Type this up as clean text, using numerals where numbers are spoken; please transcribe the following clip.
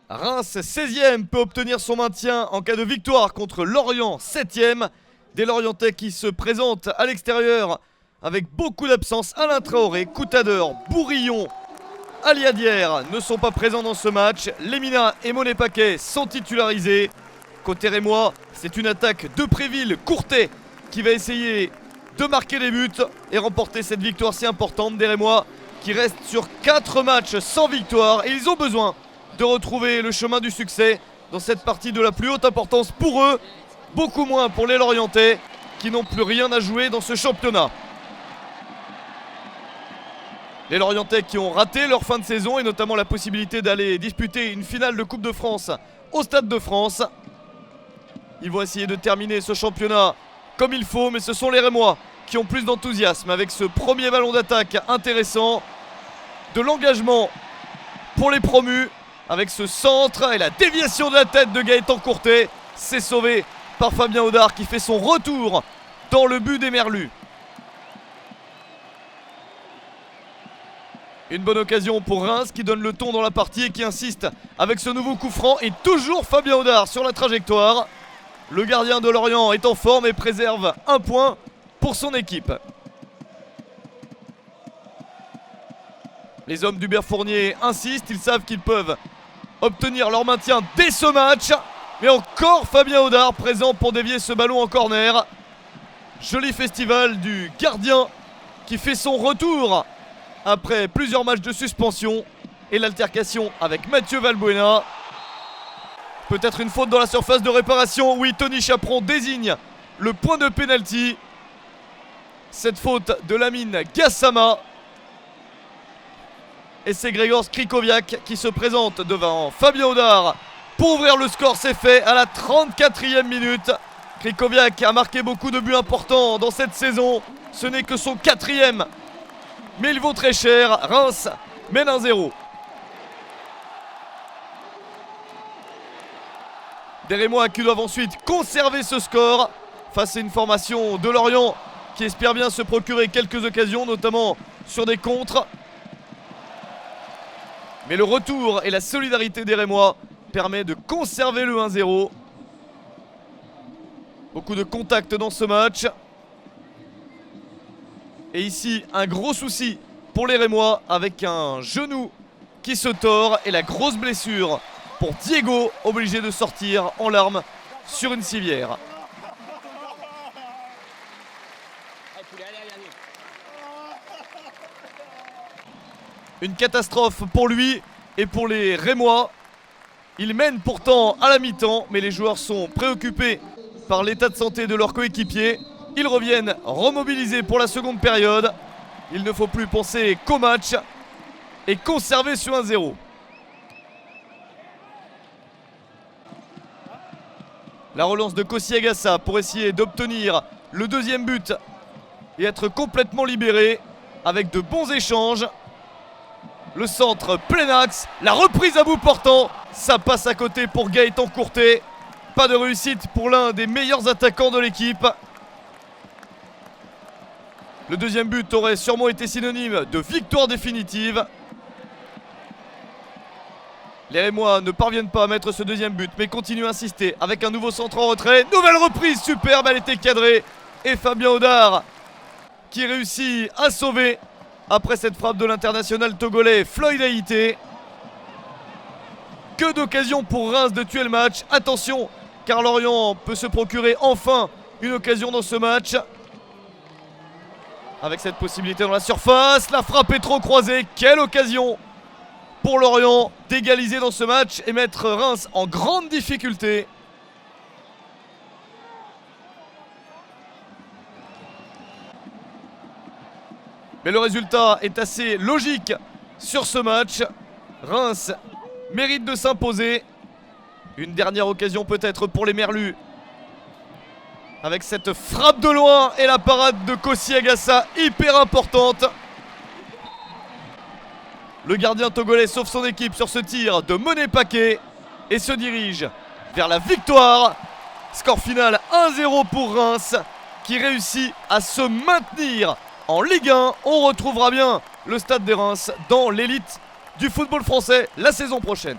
Reims 16e peut obtenir son maintien en cas de victoire contre Lorient 7e. Des Lorientais qui se présentent à l'extérieur avec beaucoup d'absence. Alain Traoré, Coutadeur, Bourillon, Aliadière ne sont pas présents dans ce match. Lemina et Monet Paquet sont titularisés. Côté rémois, c'est une attaque de Préville-Courtet qui va essayer de marquer des buts et remporter cette victoire si importante des Rémois qui restent sur 4 matchs sans victoire et ils ont besoin de retrouver le chemin du succès dans cette partie de la plus haute importance pour eux, beaucoup moins pour les Lorientais qui n'ont plus rien à jouer dans ce championnat. Les Lorientais qui ont raté leur fin de saison et notamment la possibilité d'aller disputer une finale de Coupe de France au Stade de France. Ils vont essayer de terminer ce championnat comme il faut, mais ce sont les Rémois qui ont plus d'enthousiasme avec ce premier ballon d'attaque intéressant, de l'engagement pour les promus. Avec ce centre et la déviation de la tête de Gaëtan Courtet, c'est sauvé par Fabien Audard qui fait son retour dans le but des Merlus. Une bonne occasion pour Reims qui donne le ton dans la partie et qui insiste avec ce nouveau coup franc. Et toujours Fabien Audard sur la trajectoire. Le gardien de Lorient est en forme et préserve un point pour son équipe. Les hommes d'Hubert Fournier insistent, ils savent qu'ils peuvent obtenir leur maintien dès ce match. Mais encore Fabien Audard présent pour dévier ce ballon en corner. Joli festival du gardien qui fait son retour après plusieurs matchs de suspension. Et l'altercation avec Mathieu Valbuena. Peut-être une faute dans la surface de réparation. Oui, Tony Chaperon désigne le point de pénalty. Cette faute de Lamine Gassama. Et c'est Grégor Skrikoviak qui se présente devant Fabien Audard pour ouvrir le score. C'est fait à la 34e minute. Skrikoviak a marqué beaucoup de buts importants dans cette saison. Ce n'est que son 4e. Mais il vaut très cher. Reims mène 1-0. Des Rémois qui doivent ensuite conserver ce score face à une formation de Lorient qui espère bien se procurer quelques occasions, notamment sur des contres. Mais le retour et la solidarité des Rémois permet de conserver le 1-0. Beaucoup de contacts dans ce match. Et ici, un gros souci pour les Rémois avec un genou qui se tord et la grosse blessure pour Diego, obligé de sortir en larmes sur une civière. Une catastrophe pour lui et pour les Rémois. Ils mènent pourtant à la mi-temps, mais les joueurs sont préoccupés par l'état de santé de leurs coéquipiers. Ils reviennent remobilisés pour la seconde période. Il ne faut plus penser qu'au match et conserver sur 1-0. La relance de Kossi Agassa pour essayer d'obtenir le deuxième but et être complètement libéré avec de bons échanges. Le centre plein axe, la reprise à bout portant, ça passe à côté pour Gaëtan Courtet. Pas de réussite pour l'un des meilleurs attaquants de l'équipe. Le deuxième but aurait sûrement été synonyme de victoire définitive. Les Rémois ne parviennent pas à mettre ce deuxième but, mais continuent à insister avec un nouveau centre en retrait. Nouvelle reprise, superbe, elle était cadrée. Et Fabien Audard qui réussit à sauver après cette frappe de l'international togolais Floyd Haïté. Que d'occasions pour Reims de tuer le match. Attention, car Lorient peut se procurer enfin une occasion dans ce match. Avec cette possibilité dans la surface, la frappe est trop croisée. Quelle occasion pour Lorient d'égaliser dans ce match et mettre Reims en grande difficulté. Mais le résultat est assez logique sur ce match. Reims mérite de s'imposer. Une dernière occasion peut-être pour les Merlus. Avec cette frappe de loin et la parade de Kossi Agassa hyper importante. Le gardien togolais sauve son équipe sur ce tir de Monet Paquet et se dirige vers la victoire. Score final 1-0 pour Reims. qui réussit à se maintenir en Ligue 1. On retrouvera bien le Stade de Reims dans l'élite du football français la saison prochaine.